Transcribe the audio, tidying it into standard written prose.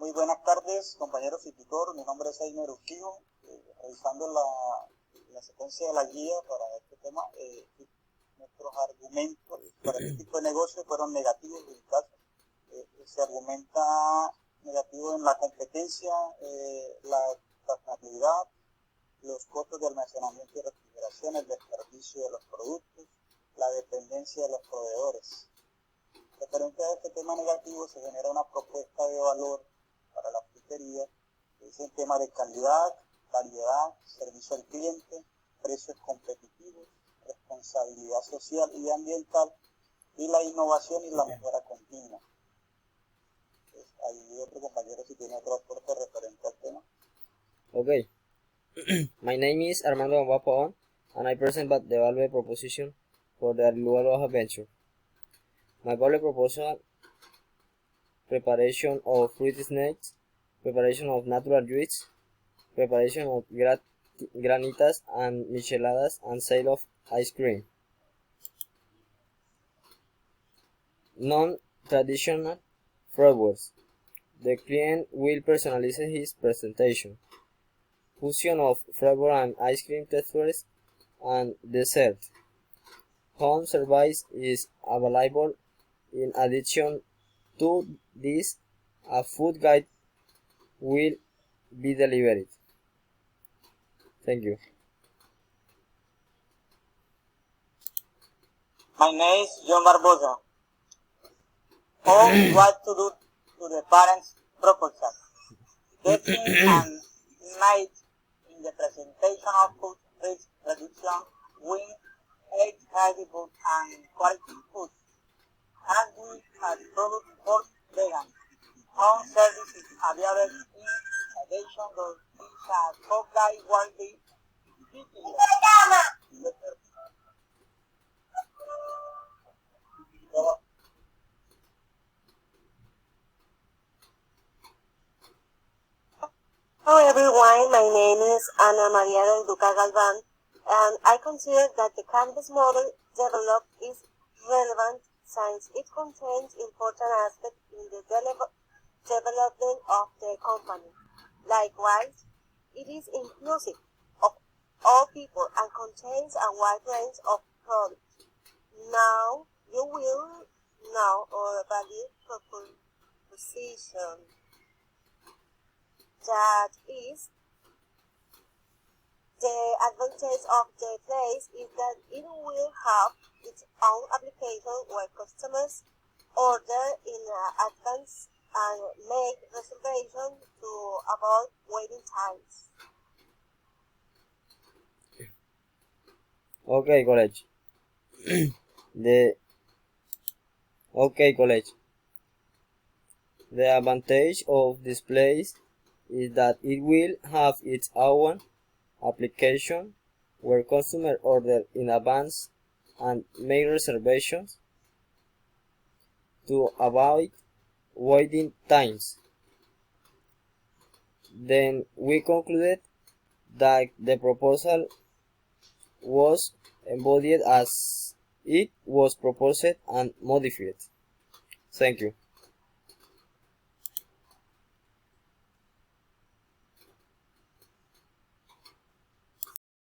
Muy buenas tardes, compañeros y tutor. Mi nombre es Jaime Urquijo. Revisando la secuencia de la guía para este tema, nuestros argumentos para este tipo de negocio fueron negativos en el caso. Se argumenta negativo en la competencia, la trazabilidad, los costos de almacenamiento y refrigeración, el desperdicio de los productos, la dependencia de los proveedores. Referente a este tema negativo, se genera una propuesta de valor para la frutería, que es el tema de calidad, variedad, servicio al cliente, precios competitivos, responsabilidad social y ambiental, y la innovación y la mejora continua. Hay otro compañero si tiene otro aporte referente al tema. Okay. My name is Armando Ambapaon, and I present the value proposition for the Lualo venture. My value proposal: preparation of fruit snacks, preparation of natural juice, preparation of granitas and micheladas, and sale of ice cream. Non-traditional flavors. The client will personalize his presentation. Fusion of flavor and ice cream textures and dessert. Home service is available. In addition to this, a food guide will be delivered. Thank you. My name is John Barbosa. What to do to the parents' proposal? Getting an night in the presentation of food risk reduction with 8 healthy food and quality food. And we have product for vegan. Home service is available in addition to this food guide will be Hello everyone, my name is Ana Maria del Duca Galvan, and I consider that the canvas model developed is relevant since it contains important aspects in the development of the company. Likewise, it is inclusive of all people and contains a wide range of products. Now you will know our value proposition. That is, the advantage of the place is that it will have its own application where customers order in advance and make reservations to avoid waiting times. Okay, college. The advantage of this place is that it will have its own application where customers order in advance and make reservations to avoid waiting times. Then we concluded that the proposal was embodied as it was proposed and modified. Thank you.